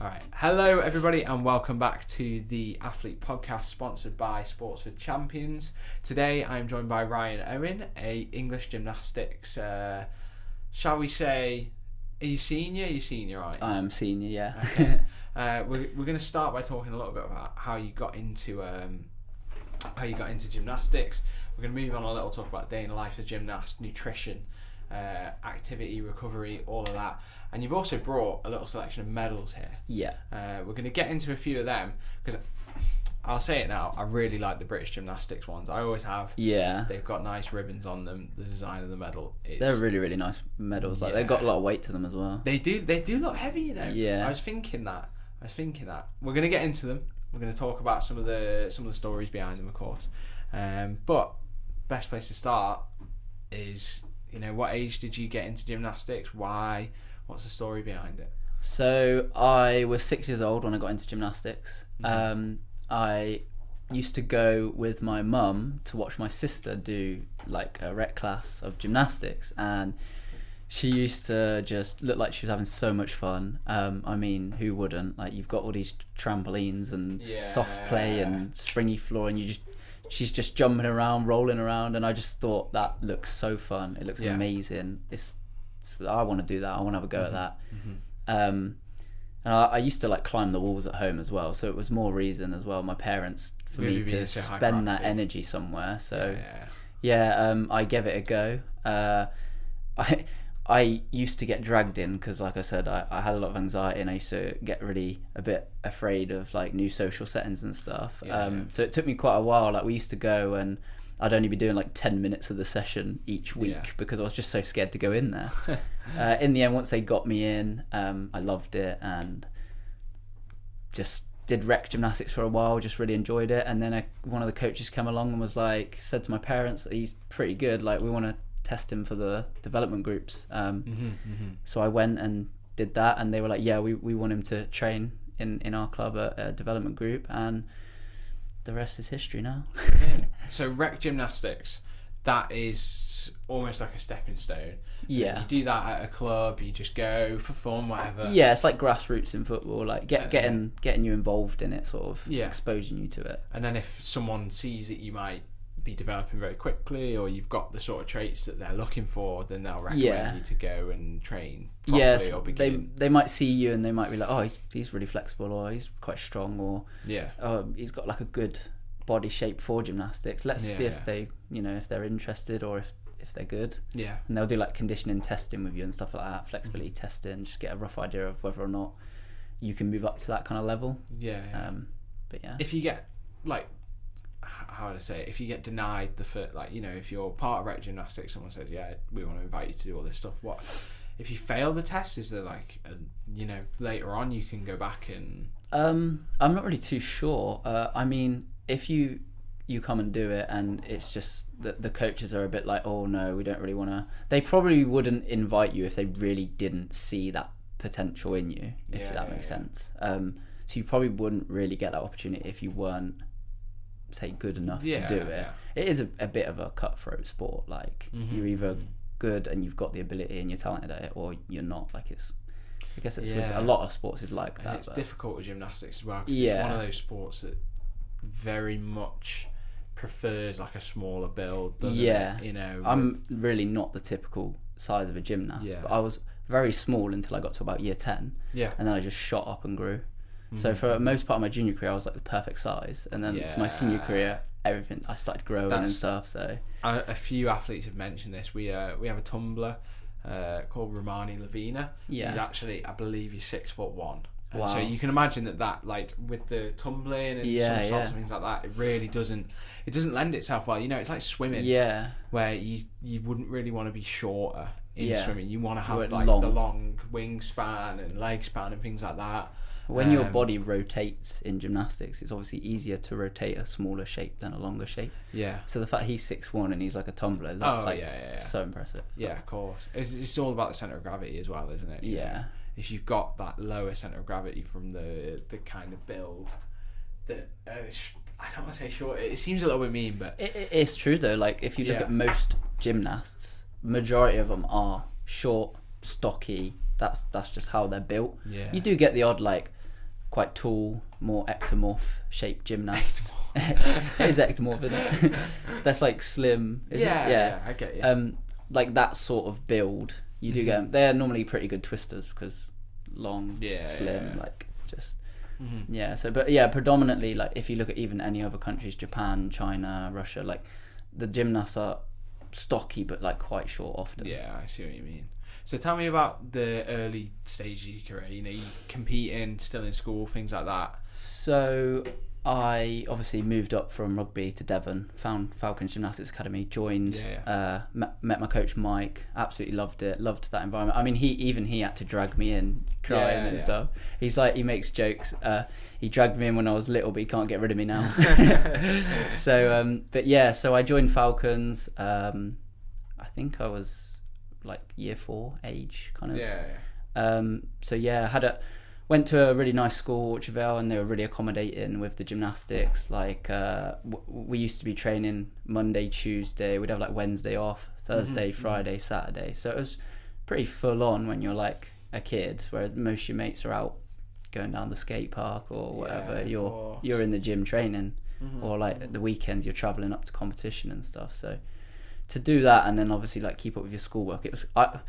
Alright, hello everybody and welcome back to the Athlete Podcast sponsored by Sports for Champions. Today I'm joined by Ryan Owen, a English gymnastics, shall we say, are you senior? Are you senior, right? I'm senior, yeah. Okay. We're going to start by talking a little bit about how you got into gymnastics. We're going to move on a little, talk about day in the life of a gymnast, nutrition, activity, recovery, all of that. And you've also brought a little selection of medals here. Yeah. We're going to get into a few of them because I'll say it now, I really like the British gymnastics ones. I always have. Yeah. They've got nice ribbons on them. The design of the medal is... They're really, really nice medals. Like, they've got a lot of weight to them as well. They do look heavy though. Yeah. I was thinking that. We're going to get into them. We're going to talk about some of the stories behind them, of course. But best place to start is, what age did you get into gymnastics? Why? What's the story behind it? So I was 6 years old when I got into gymnastics. I used to go with my mum to watch my sister do like a rec class of gymnastics, and she used to just look like she was having so much fun. I mean, who wouldn't? Like, you've got all these trampolines and soft play and springy floor, and she's just jumping around, rolling around, and I just thought that looks so fun. It looks amazing. I want to do that. I want to have a go at that. And I used to like climb the walls at home as well, so it was more reason as well, my parents, for me to spend that energy somewhere. So I gave it a go. I used to get dragged in because, like I said, I had a lot of anxiety, and I used to get really a bit afraid of like new social settings and stuff. So it took me quite a while. Like, we used to go and I'd only be doing like 10 minutes of the session each week because I was just so scared to go in there. In the end, once they got me in, I loved it and just did rec gymnastics for a while, just really enjoyed it. And then one of the coaches came along and was like, said to my parents that he's pretty good, like, we want to test him for the development groups. So I went and did that, and they were like, yeah, we want him to train in our club at a development group, and the rest is history now. So rec gymnastics, that is almost like a stepping stone. Yeah. You do that at a club, you just go for fun, whatever. Yeah, it's like grassroots in football, like getting you involved in it, sort of exposing you to it. And then if someone sees that you might be developing very quickly, or you've got the sort of traits that they're looking for, then they'll recommend you to go and train properly or begin. They might see you and they might be like, oh, he's really flexible, or he's quite strong, or he's got like a good body shape for gymnastics. Let's see if they, if they're interested, or if they're good. Yeah. And they'll do like conditioning testing with you and stuff like that, flexibility testing, just get a rough idea of whether or not you can move up to that kind of level. But yeah. If you get like, how would I say it? If you get denied the fit, like, if you're part of rec gymnastics, someone says, yeah, we want to invite you to do all this stuff, what if you fail the test? Is there like later on you can go back and I'm not really too sure. I mean, if you come and do it and it's just that the coaches are a bit like, oh no, we don't really want to, they probably wouldn't invite you if they really didn't see that potential in you, if that makes sense. So you probably wouldn't really get that opportunity if you weren't, say, good enough to do it. It is a bit of a cutthroat sport. Like, you're either good and you've got the ability and you're talented at it, or you're not. Like, I guess it's with a lot of sports is like that. And it's difficult with gymnastics as well, because it's one of those sports that very much prefers like a smaller build, doesn't it? I'm really not the typical size of a gymnast, but I was very small until I got to about year 10, and then I just shot up and grew. So for most part of my junior career, I was like the perfect size, and then to my senior career, everything, I started growing and stuff. So a few athletes have mentioned this. We have a tumbler called Romani Lavina. He's actually, I believe, he's 6'1". Wow. So you can imagine that like with the tumbling and some sorts of things like that, it really doesn't lend itself well. It's like swimming, where you wouldn't really want to be shorter in swimming. You want to have like the long wingspan and leg span and things like that. When your body rotates in gymnastics, it's obviously easier to rotate a smaller shape than a longer shape. Yeah. So the fact he's 6'1" and he's like a tumbler, that's so impressive. Yeah, of course. It's all about the centre of gravity as well, isn't it? Yeah. If you've got that lower centre of gravity from the kind of build that I don't want to say short. It seems a little bit mean, but it's true though. Like, if you look at most gymnasts, majority of them are short, stocky. That's just how they're built. Yeah. You do get the odd like quite tall, more ectomorph shaped gymnast. It is ectomorph, isn't it? That's like slim, isn't it? Yeah, I get you. Like that sort of build, you do get them. They're normally pretty good twisters because long, slim, like just so. But yeah, predominantly, like if you look at even any other countries, Japan, China, Russia, like the gymnasts are stocky but like quite short often. Yeah, I see what you mean. So tell me about the early stage of your career. You know, you competing, still in school, things like that. So I obviously moved up from rugby to Devon, found Falcon Gymnastics Academy, joined, met my coach Mike, absolutely loved it, loved that environment. I mean, he had to drag me in, crying and stuff. He's like, he makes jokes. He dragged me in when I was little, but he can't get rid of me now. So, so I joined Falcons. I think I was like year 4 age, kind of. Went to a really nice school, Orchardvale, and they were really accommodating with the gymnastics. Like, we used to be training Monday, Tuesday. We'd have like Wednesday off, Thursday, Friday, Saturday. So it was pretty full on when you're like a kid, where most of your mates are out going down the skate park or whatever. You're in the gym training, or like at the weekends you're traveling up to competition and stuff. So to do that and then obviously like keep up with your schoolwork, I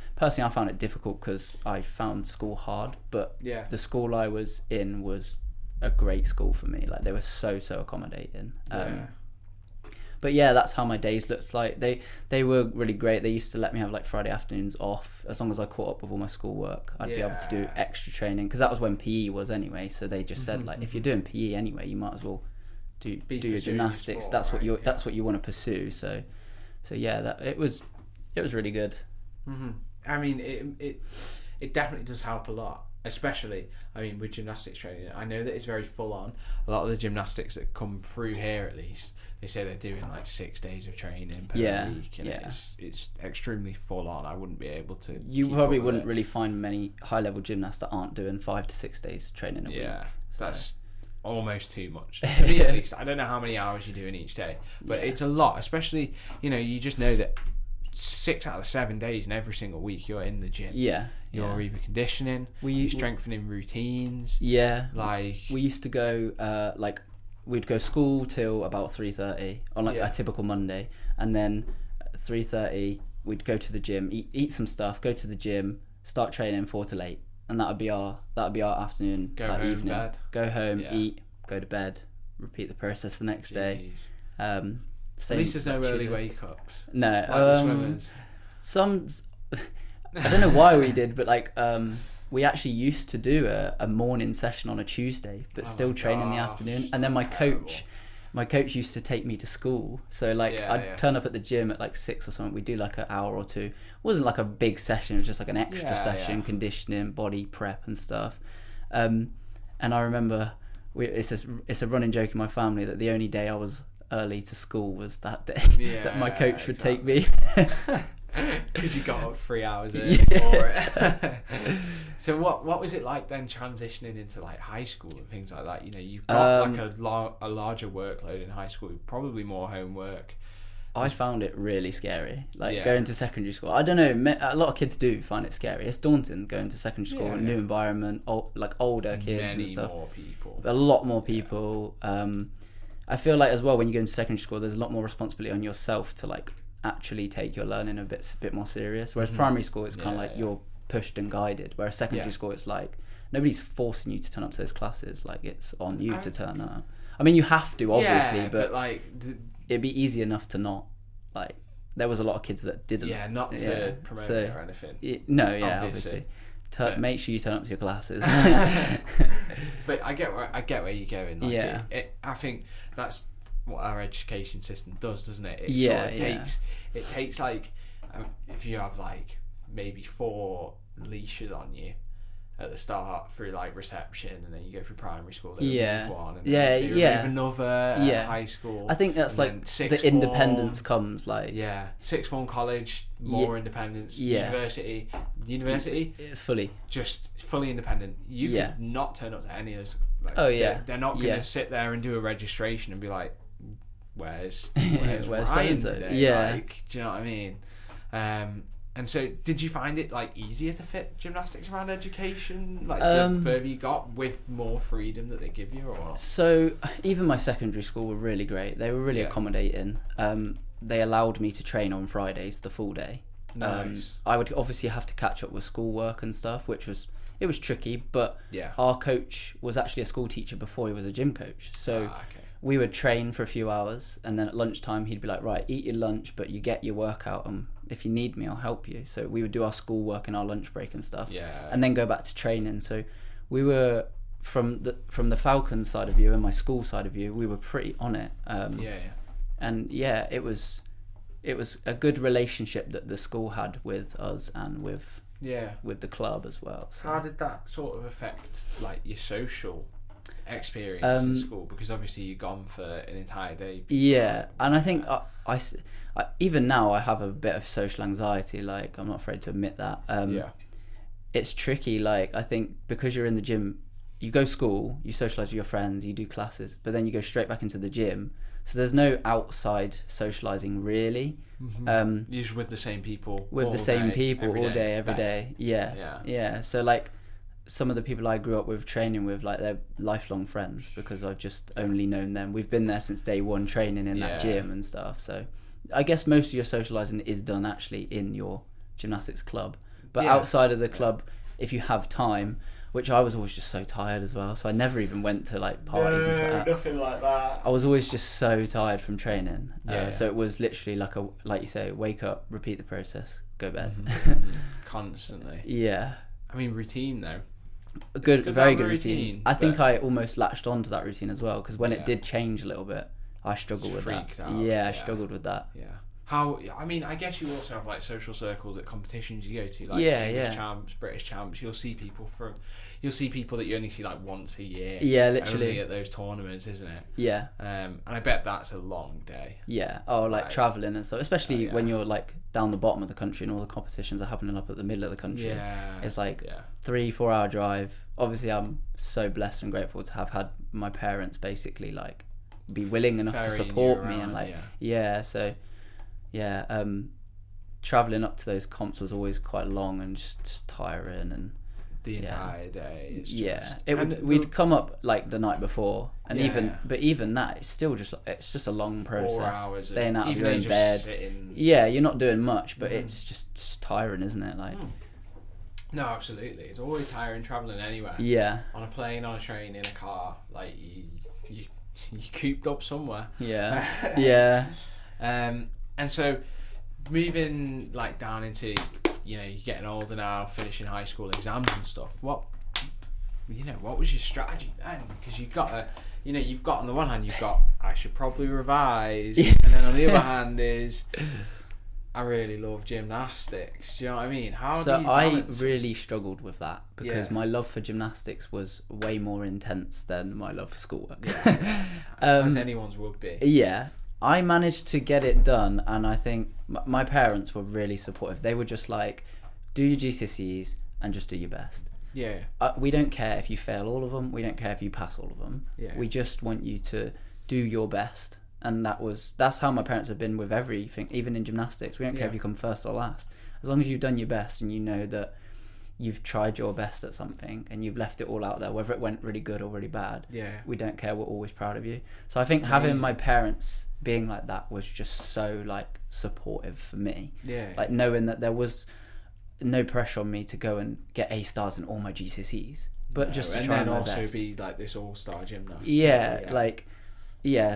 found it difficult because I found school hard, but the school I was in was a great school for me. Like they were so accommodating. But yeah, that's how my days looked like. They were really great. They used to let me have like Friday afternoons off as long as I caught up with all my schoolwork. I'd be able to do extra training because that was when PE was anyway. So they just said like if you're doing PE anyway, you might as well do your gymnastics. Sport, that's what you want to pursue. So yeah, it was really good. I mean, it definitely does help a lot, especially, I mean, with gymnastics training. I know that it's very full on. A lot of the gymnastics that come through here, at least, they say they're doing like 6 days of training per week, and it's extremely full on. I wouldn't be able to. You probably wouldn't really find many high level gymnasts that aren't doing 5 to 6 days training a week. So that's almost too much to me, at least. I don't know how many hours you're doing each day, but it's a lot. Especially, you know, you just know that 6 out of 7 days and every single week you're in the gym. You're either conditioning, you're strengthening routines. Like we used to go like we'd go school till about 3:30 on like a typical Monday, and then 3:30 we'd go to the gym, eat some stuff, go to the gym, start training 4 till 8. And that'd be our afternoon, evening. Go home, eat, go to bed, repeat the process the next day. At least there's no early wake ups. No, like the swimmers. I don't know why we did, but like we actually used to do a morning session on a Tuesday, but still train in the afternoon. And then my coach used to take me to school, so like I'd turn up at the gym at like 6 or something. We'd do like an hour or two. It wasn't like a big session, it was just like an extra session, conditioning, body prep and stuff. And I remember it's a running joke in my family that the only day I was early to school was that day that my coach would take me. Because you got up 3 hours early for it. So what was it like then transitioning into like high school and things like that? You know, you've got like a larger workload in high school, probably more homework. I found it really scary, like going to secondary school. I don't know, a lot of kids do find it scary. It's daunting going to secondary school, a new environment, like older kids and stuff. A lot more people. I feel like as well when you go into secondary school, there's a lot more responsibility on yourself to like actually take your learning a bit more serious. Whereas primary school, it's kind of like you're pushed and guided. Whereas secondary school, it's like nobody's forcing you to turn up to those classes. Like it's on you to turn up. I mean, you have to obviously, but like it'd be easy enough to not. Like there was a lot of kids that didn't. Yeah, not to promote it or anything. Obviously. Make sure you turn up to your classes. But I get where you're going. Like I think that's what our education system does, doesn't it? It takes like if you have like maybe 4 leashes on you at the start through like reception, and then you go through primary school, then move on, and then another high school. I think that's like the independence comes like sixth form, college, more independence. University it's fully independent. You could not turn up to any of those. Like, they're not going to sit there and do a registration and be like, where's Ryan today? Like, do you know what I mean? And so, did you find it like easier to fit gymnastics around education, like the further you got, with more freedom that they give you, or? So even my secondary school were really great. They were really accommodating. They allowed me to train on Fridays the full day. Nice. I would obviously have to catch up with schoolwork and stuff, which was tricky. But our coach was actually a school teacher before he was a gym coach, so. We would train for a few hours, and then at lunchtime he'd be like, right, eat your lunch, but you get your workout, and if you need me, I'll help you. So we would do our schoolwork in our lunch break and stuff, and then go back to training. So we were, from the Falcons side of view and my school side of view, we were pretty on it. And it was a good relationship that the school had with us and with the club as well. So. How did that sort of affect like your social experience in school, because obviously you're gone for an entire day? And I think I even now I have a bit of social anxiety, like I'm not afraid to admit that. It's tricky, like I think because you're in the gym, you go school, you socialise with your friends, you do classes, but then you go straight back into the gym, so there's no outside socialising really. You're just with the same people all day every day. So like some of the people I grew up with training with, like they're lifelong friends because I've just only known them. We've been there since day one training in that gym and stuff. So I guess most of your socialising is done actually in your gymnastics club. But outside of the club, if you have time, which I was always just so tired as well, so I never even went to like parties and stuff like that. Nothing like that. I was always just so tired from training. So it was literally like you say, wake up, repeat the process, go bed. Constantly. I mean, routine though. Very good routine. I think I almost latched on to that routine as well, because when it did change a little bit, I struggled with that. I struggled with that. How? I mean, I guess you also have like social circles at competitions you go to, like English champs, British champs. You'll see people that you only see like once a year. Literally only at those tournaments, isn't it? And I bet that's a long day. Like travelling and stuff, especially when you're like down the bottom of the country and all the competitions are happening up at the middle of the country. It's like 3-4 hour drive. Obviously I'm so blessed and grateful to have had my parents basically like be willing enough to support me and like travelling up to those comps was always quite long and just tiring, and the entire day. We'd come up like the night before, and even that, it's still just a long process. 4 hours staying out of your own bed. You're not doing much, but it's just tiring, isn't it? Like. No, absolutely. It's always tiring travelling anywhere. On a plane, on a train, in a car. Like you cooped up somewhere. And so moving like down into, you're getting older now, finishing high school exams and stuff. What was your strategy then? Because you've got on the one hand you've got I should probably revise, and then on the other hand is I really love gymnastics. Do you know what I mean? I really struggled with that because my love for gymnastics was way more intense than my love for schoolwork. As anyone's would be. I managed to get it done, and I think my parents were really supportive. They were just like, do your GCSEs and just do your best. We don't care if you fail all of them. We don't care if you pass all of them. We just want you to do your best. And that's how my parents have been with everything, even in gymnastics. We don't care if you come first or last. As long as you've done your best and you know that you've tried your best at something and you've left it all out there, whether it went really good or really bad. We don't care. We're always proud of you. So I think having my parents being like that was just so like supportive for me. Like knowing that there was no pressure on me to go and get A stars in all my GCSEs, but just to try and my also best. Be like this all-star gymnast.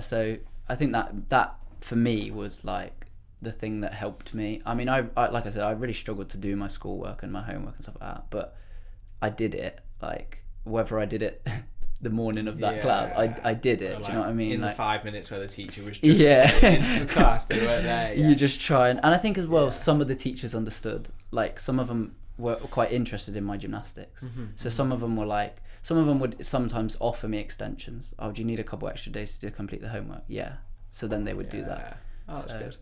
So I think that for me was like the thing that helped me. I mean, I like I said, I really struggled to do my schoolwork and my homework and stuff like that, but I did it. Like whether I did it the morning of that class, I did it. Like, do you know what I mean? In like, the 5 minutes where the teacher was just into the class, they weren't there. You just try and I think as well, some of the teachers understood. Like some of them were quite interested in my gymnastics. So some of them would sometimes offer me extensions. Oh, do you need a couple extra days to complete the homework? So then they would do that. Oh, that's good.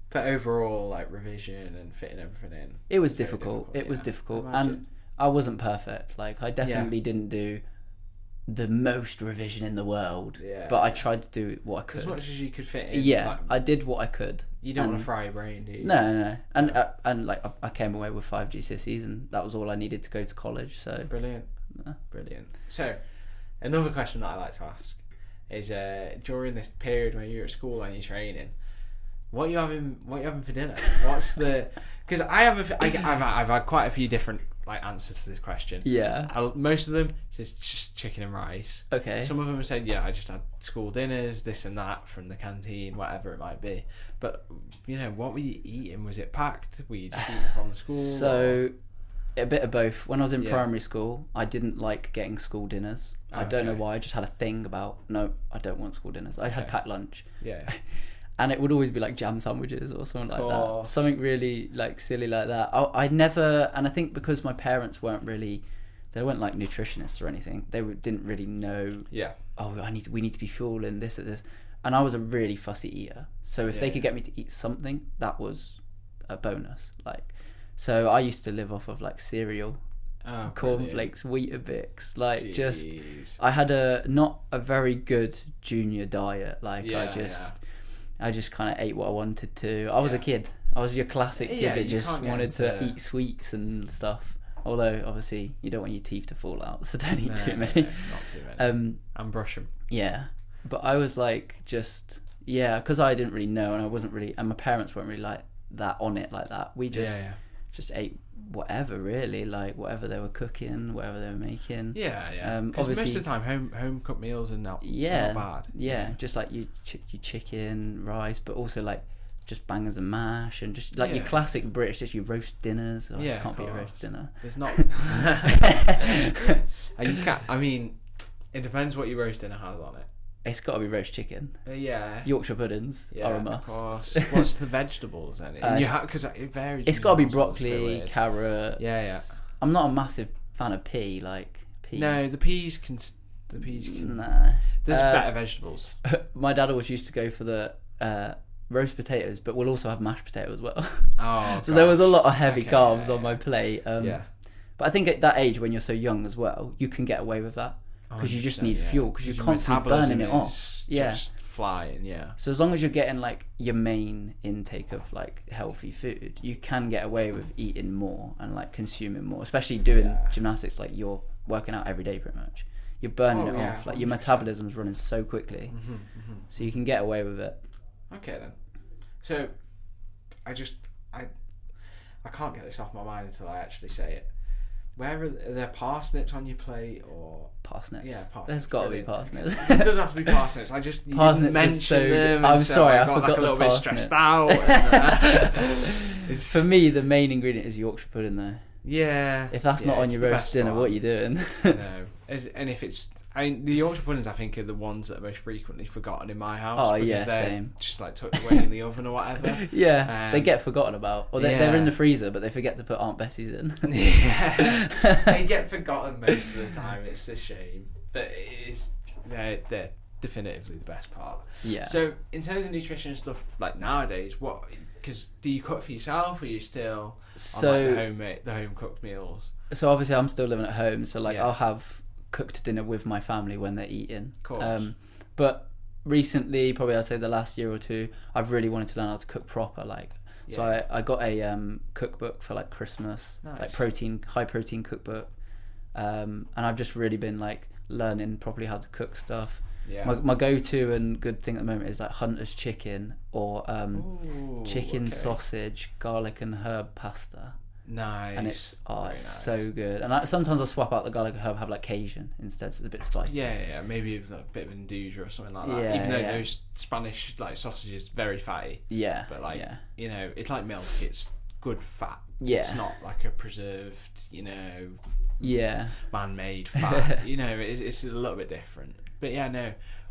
But overall, like revision and fitting everything in, it was difficult. It was difficult, and I wasn't perfect. Like I definitely didn't do the most revision in the world, but I tried to do what I could. As much as you could fit in. Yeah, like, I did what I could. You don't want to fry your brain, do you? No. And like I came away with 5 GCSEs, and that was all I needed to go to college. So brilliant. So, another question that I like to ask is during this period when you're at school and you're training, what are you having for dinner? What's the? Because I've had quite a few different like answers to this question. Yeah. Most of them just chicken and rice. Okay. Some of them have said, I just had school dinners, this and that from the canteen, whatever it might be. But what were you eating? Was it packed? Were you just eating from the school? So a bit of both. When I was in primary school, I didn't like getting school dinners. I don't know why. I just had a thing about no, I don't want school dinners. I had packed lunch. Yeah. And it would always be like jam sandwiches or something like that. Something really like silly like that. I never, and I think because my parents weren't like nutritionists or anything. They didn't really know. Yeah. Oh, we need to be fueling this or this. And I was a really fussy eater. So if they could get me to eat something, that was a bonus. Like, so I used to live off of like cereal, cornflakes, Weetabix. Like Jeez. I had not a very good junior diet. Like I just kind of ate what I wanted to. I was a kid. I was your classic kid that just wanted to eat sweets and stuff. Although, obviously, you don't want your teeth to fall out, so don't eat too many. No, not too many. And brush them. Yeah. But I was like, because I didn't really know, and I wasn't really, and my parents weren't really like that on it like that. We just ate whatever, really, like whatever they were cooking, whatever they were making. Yeah. Because most of the time, home cooked meals are not bad. Yeah, just like your chicken, rice, but also like just bangers and mash, and just like your classic British, just your roast dinners. It can't be a roast dinner. There's not. And you can't. I mean, it depends what your roast dinner has on it. It's got to be roast chicken. Yorkshire puddings are a must. Of course. What's the vegetables then? Because it varies. It's got to be broccoli, carrot. Yeah. I'm not a massive fan of pea, like peas. No, the peas can. Nah. There's better vegetables. My dad always used to go for the roast potatoes, but we'll also have mashed potato as well. So there was a lot of heavy carbs on my plate. But I think at that age, when you're so young as well, you can get away with that. Because you just need fuel, because you're constantly burning it off. Just flying, So as long as you're getting like your main intake of like healthy food, you can get away with eating more and like consuming more. Especially doing gymnastics, like you're working out every day pretty much. You're burning it off. Like your metabolism's running so quickly, so you can get away with it. Okay then. So I can't get this off my mind until I actually say it. Where are there parsnips on your plate or parsnips? Yeah, parsnips. There's got to be parsnips. It doesn't have to be parsnips. I just parsnips mention them. I'm sorry, I got forgot like a little the bit stressed out. For me, the main ingredient is Yorkshire pudding, though. Yeah. If that's not on your roast dinner, what are you doing? No. And if it's, the Yorkshire puddings, I think, are the ones that are most frequently forgotten in my house. Oh yeah, same. Just like tucked away in the oven or whatever. They get forgotten about, or they're in the freezer, but they forget to put Aunt Bessie's in. They get forgotten most of the time. It's a shame, but they're definitively the best part. Yeah. So in terms of nutrition and stuff, like nowadays, because do you cook for yourself, or are you still on like the home cooked meals? So obviously, I'm still living at home, so like I'll have cooked dinner with my family when they're eating. Of course. But recently, probably I'd say the last year or two, I've really wanted to learn how to cook proper. So I got a cookbook for like Christmas, like high protein cookbook, and I've just really been like learning properly how to cook stuff. My go-to and good thing at the moment is like Hunter's chicken or chicken sausage, garlic and herb pasta. Nice. And it's so good. And sometimes I'll swap out the garlic and herb, have like Cajun instead, so it's a bit spicy. Yeah. Maybe a bit of andouja or something like that. Even though those Spanish like sausages very fatty. Yeah. But like it's like milk. It's good fat. Yeah. It's not like a preserved, man-made fat. It's a little bit different. But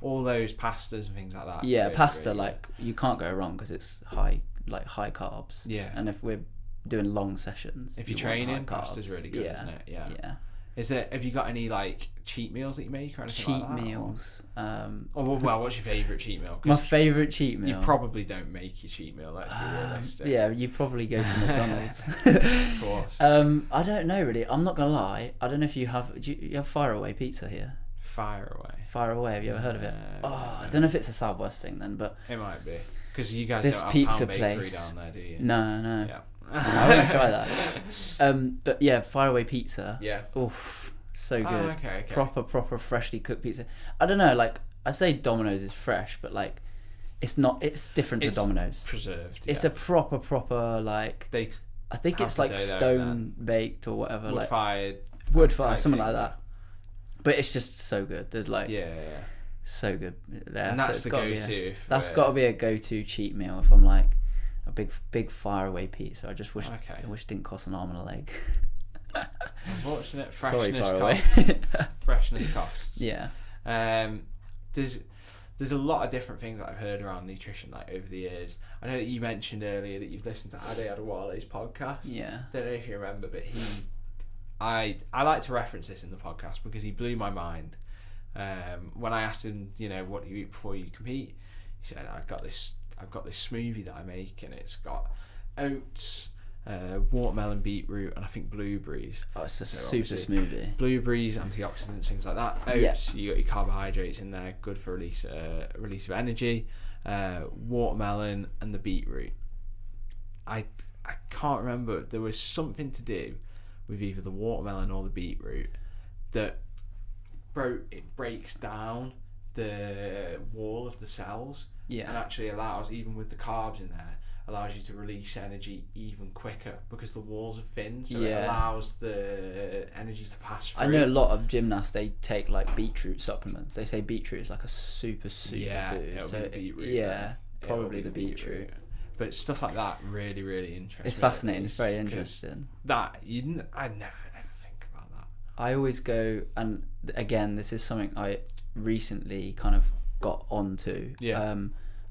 all those pastas and things like that. Yeah, pasta really like you can't go wrong because it's high carbs. Yeah. And if we're doing long sessions, if you're training, pasta's really good, isn't it? Yeah. Have you got any like cheat meals that you make or anything like that? Cheat meals. What's your favourite cheat meal? My favourite cheat meal. You probably don't make your cheat meal. Let's be realistic. Yeah, you probably go to McDonald's. Of course. I don't know really. I'm not gonna lie. I don't know if you have. Do you have Fire Away pizza here? Fire Away. Fire Away. Have you ever heard of it? I don't know if it's a Southwest thing then, but it might be because you guys this don't have pizza Pound Bakery place down there, do you? No. Yeah. I want to try that. But yeah, Fire Away pizza. Yeah. Oof, so good. Okay. Proper freshly cooked pizza. I don't know, like I say Domino's is fresh, but like it's not. It's different to Domino's. Preserved. It's a proper like. I think it's like stone baked or whatever. Wood fire, something like that. But it's just so good. There's like so good there. And that's the go-to. That's got to be a go-to cheat meal if I'm like a big Fire Away pizza. I just wish I wish it didn't cost an arm and a leg. Unfortunate. Freshness Freshness costs. Yeah. There's a lot of different things that I've heard around nutrition like over the years. I know that you mentioned earlier that you've listened to Ade Adewale's podcast. Yeah. Don't know if you remember, but I like to reference this in the podcast because he blew my mind. When I asked him, what do you eat before you compete? He said, I've got this smoothie that I make and it's got oats, watermelon, beetroot, and I think blueberries. Oh, it's a super smoothie. Blueberries, antioxidants, things like that. Oats, you got your carbohydrates in there, good for release of energy. Watermelon and the beetroot. I can't remember. There was something to do with either the watermelon or the beetroot that breaks down the wall of the cells. Yeah. And actually allows, even with the carbs in there, allows you to release energy even quicker because the walls are thin, so it allows the energy to pass through. I know a lot of gymnasts, they take like beetroot supplements. They say beetroot is like a super food. So beetroot, probably the beetroot. But stuff like that really, really interesting. It's fascinating. It's very interesting. I never ever think about that. I always go, and again, this is something I recently kind of got onto. Yeah.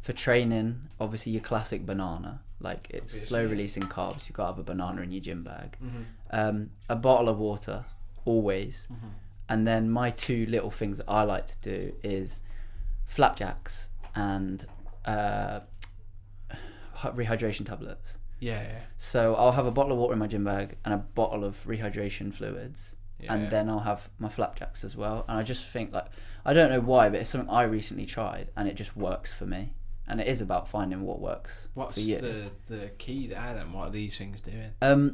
For training, obviously your classic banana, like it's slow releasing carbs. You've got to have a banana in your gym bag. Mm-hmm. A bottle of water, always. Mm-hmm. And then my two little things that I like to do is flapjacks and rehydration tablets. Yeah. So I'll have a bottle of water in my gym bag and a bottle of rehydration fluids. And then I'll have my flapjacks as well. And I just think, like, I don't know why, but it's something I recently tried and it just works for me. And it is about finding what works for you. What's the key there then? What are these things doing?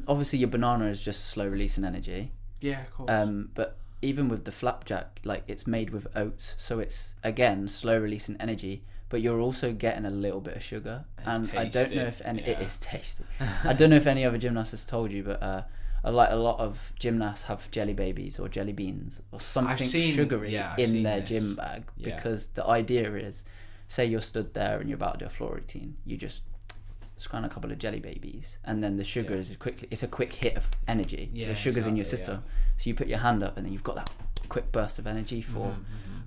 Obviously your banana is just slow releasing energy. Yeah, of course. But even with the flapjack, like, it's made with oats, so it's again slow releasing energy, but you're also getting a little bit of sugar. It's tasty. I don't know if it is tasty. I don't know if any other gymnast has told you, but like a lot of gymnasts have jelly babies or jelly beans or something sugary in their gym bag, because the idea is, say you're stood there and you're about to do a floor routine, you just scan a couple of jelly babies and then the sugar is it's a quick hit of energy. The sugar's in your system, so you put your hand up and then you've got that quick burst of energy for.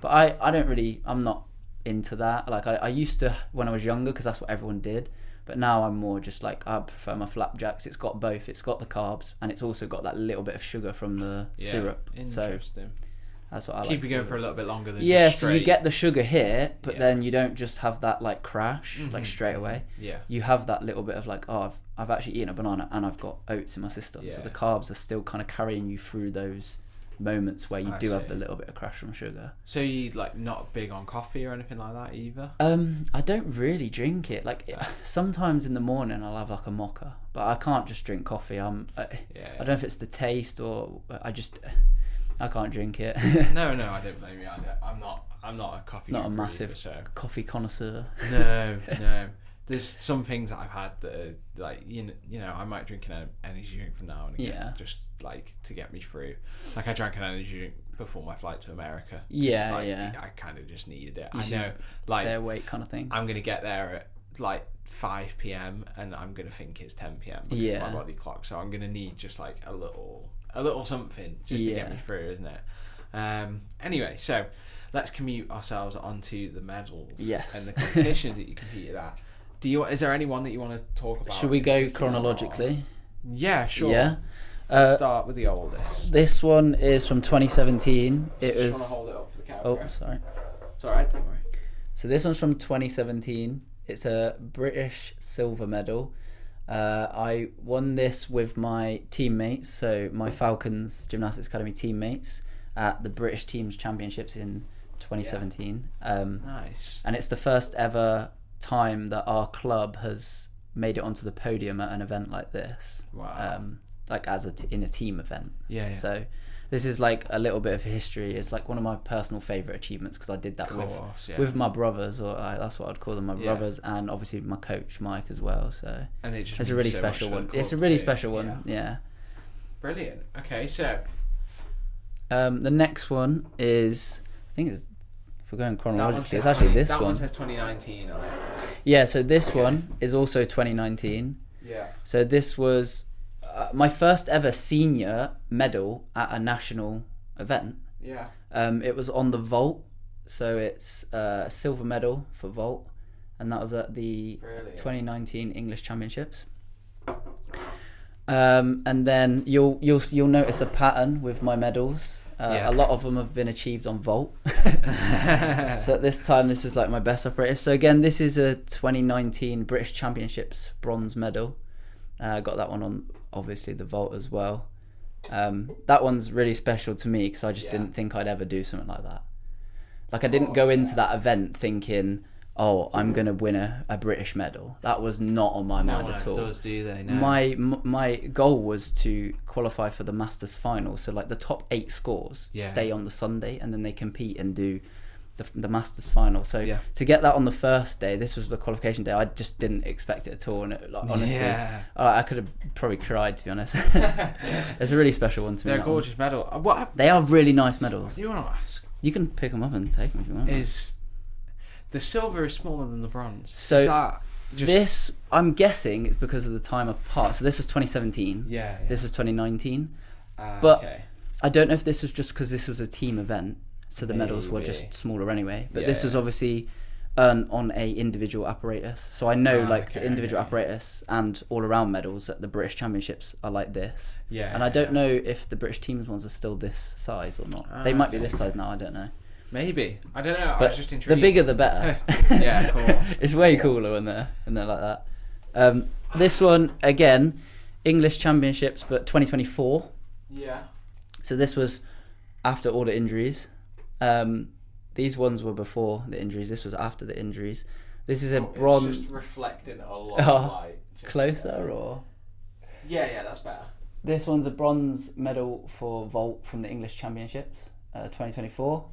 But I'm not into that. Like I used to when I was younger, because that's what everyone did. But now I'm more just like, I prefer my flapjacks. It's got both. It's got the carbs and it's also got that little bit of sugar from the syrup. Interesting. So that's what I like. Keep you going for a little bit longer than so you get the sugar hit, but then you don't just have that like crash like straight away. Yeah. You have that little bit of like, I've actually eaten a banana and I've got oats in my system. So the carbs are still kind of carrying you through those moments where you do have the little bit of crash from sugar. So you like not big on coffee or anything like that either? I don't really drink it. Like sometimes in the morning I'll have like a mocha, but I can't just drink coffee. I don't know if it's the taste or I can't drink it. No, I don't blame you. I'm not a coffee. Not a massive coffee connoisseur. No. There's some things that I've had that are like I might drink an energy drink from now and again, just like to get me through. Like I drank an energy drink before my flight to America. I kind of just needed it. I know, like stay awake kind of thing. I'm gonna get there at like 5 p.m. and I'm gonna think it's 10 p.m. because of my body clock. So I'm gonna need just like a little something just to get me through, isn't it? Anyway, so let's commute ourselves onto the medals and the competitions that you competed at. Is there anyone that you want to talk about? Should we go chronologically? Yeah, sure. Yeah. Let's start with the oldest. This one is from 2017. It was. Just want to hold it up for the camera. Oh, sorry. It's alright, don't worry. So this one's from 2017. It's a British silver medal. I won this with my teammates, so my Falcons Gymnastics Academy teammates. at the British Teams Championships in 2017. Nice. And it's the first ever time that our club has made it onto the podium at an event like this. Wow. Like in a team event. Yeah. So this is like a little bit of history. It's like one of my personal favourite achievements because I did that with my brothers, or that's what I'd call them, my brothers, and obviously my coach Mike as well. So and it's a really special one. It's a really special one. Yeah. Brilliant. Okay, so the next one is, I think it's, if we're going chronologically, it's actually this one. That one says 2019 on it. Yeah. So this one is also 2019. Yeah. So this was my first ever senior medal at a national event. Yeah. It was on the vault, so it's a silver medal for vault, and that was at the 2019 English Championships. And then you'll notice a pattern with my medals. A lot of them have been achieved on vault. So at this time, this was like my best operator. So again, this is a 2019 British Championships bronze medal. Got that one on obviously the vault as well. That one's really special to me because I just didn't think I'd ever do something like that. Like I didn't go into that event thinking, oh, I'm gonna win a British medal. That was not on my mind at all. No one does, do they? No. My goal was to qualify for the Masters final. So like the top 8 scores stay on the Sunday, and then they compete and do the Masters final. So to get that on the first day, this was the qualification day. I just didn't expect it at all, and honestly, I could have probably cried, to be honest. It's a really special one to me. They're a gorgeous medal. They are really nice medals. Do you want to ask? You can pick them up and take them if you want. The silver is smaller than the bronze. So is that this, I'm guessing, it's because of the time apart. So this was 2017. Yeah. This was 2019. But okay. I don't know if this was just because this was a team event, so the medals were just smaller anyway. But this was obviously on a individual apparatus. So I know the individual apparatus and all around medals at the British Championships are like this. Yeah. And I don't know if the British teams ones are still this size or not. They might be this size now. I don't know. Maybe. I don't know. But I was just intrigued. The bigger the better. Yeah, cool. It's way cooler when they're like that. This one, again, English Championships, but 2024. Yeah. So this was after all the injuries. These ones were before the injuries. This was after the injuries. This is a bronze. It's just reflecting a lot of light. Closer or? Yeah, that's better. This one's a bronze medal for vault from the English Championships, 2024.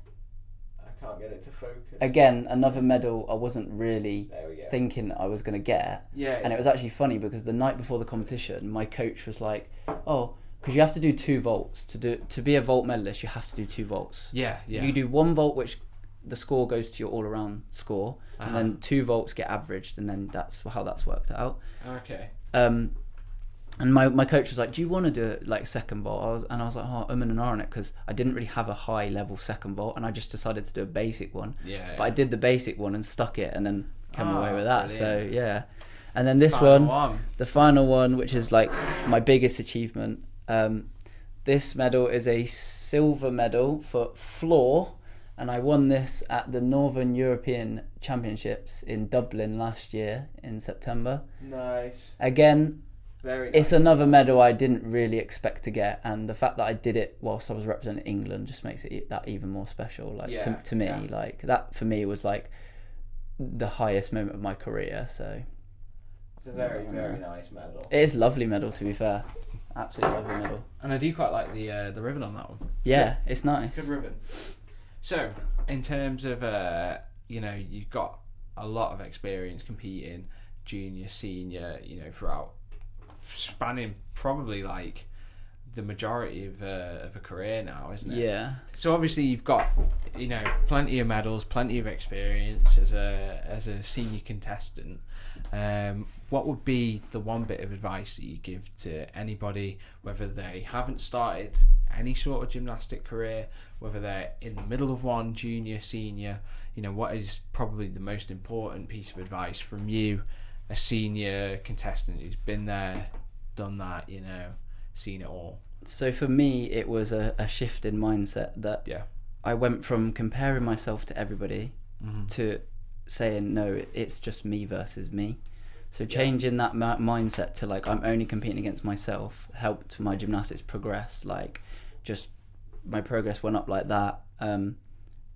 I can't get it to focus. Again, another medal I wasn't really thinking I was going to get. Yeah. And it was actually funny because the night before the competition, my coach was like, oh, because you have to do 2 vaults. To be a vault medalist, you have to do 2 vaults. Yeah. You do 1 vault, which the score goes to your all-around score, and then 2 vaults get averaged, and then that's how that's worked out. Okay. And my coach was like, do you want to do it like second vault? I was like, oh, and ahhing on it, because I didn't really have a high level second vault, and I just decided to do a basic one. Yeah. But I did the basic one and stuck it, and then came away with that. Brilliant. So yeah. And then this one, the final one, which is like my biggest achievement. This medal is a silver medal for floor, and I won this at the Northern European Championships in Dublin last year in September. Nice. Again, very nice. It's another medal I didn't really expect to get, and the fact that I did it whilst I was representing England just makes it that even more special. Like to me, like that for me was like the highest moment of my career. So it's a very nice medal. It is a lovely medal, to be fair. Absolutely lovely medal. And I do quite like the ribbon on that one. It's nice. It's a good ribbon. So, in terms of, you've got a lot of experience competing, junior, senior, throughout, spanning probably like the majority of a career now, isn't it? Yeah. So obviously you've got, plenty of medals, plenty of experience as a senior contestant. What would be the one bit of advice that you give to anybody, whether they haven't started any sort of gymnastic career, whether they're in the middle of one, junior, senior? What is probably the most important piece of advice from you, a senior contestant who's been there, done that, seen it all? So for me, it was a shift in mindset that I went from comparing myself to everybody to saying, no, it's just me versus me. So changing that mindset to like, I'm only competing against myself helped my gymnastics progress, like just my progress went up like that.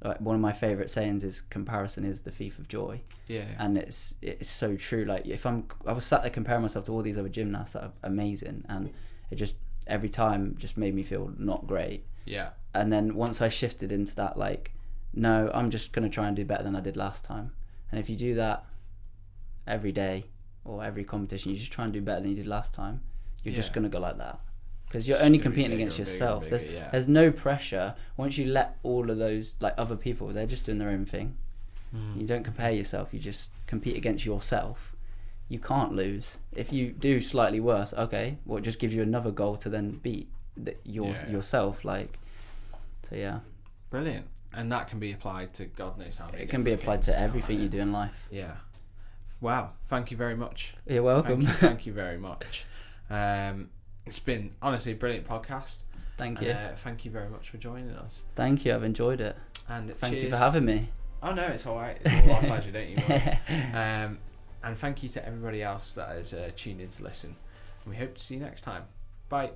Like one of my favorite sayings is comparison is the thief of joy. Yeah. And it's so true. Like I was sat there comparing myself to all these other gymnasts that are amazing, and it just every time just made me feel not great. Yeah. And then once I shifted into that, like, no, I'm just gonna try and do better than I did last time. And if you do that every day or every competition, you just try and do better than you did last time, you're just gonna go like that. Because you're only competing against yourself. There's no pressure. Once you let all of those, like, other people, they're just doing their own thing. You don't compare yourself. You just compete against yourself. You can't lose. If you do slightly worse, okay, well, it just gives you another goal to then beat yourself. Like, so yeah. Brilliant. And that can be applied to God knows how many. It can be applied to everything you do in life. Yeah. Wow. Thank you very much. You're welcome. Thank you very much. It's been honestly a brilliant podcast. Thank you. Thank you very much for joining us. Thank you. I've enjoyed it. And thank you for having me. Oh no, it's all right. It's all our pleasure, don't you? And thank you to everybody else that has tuned in to listen. And we hope to see you next time. Bye.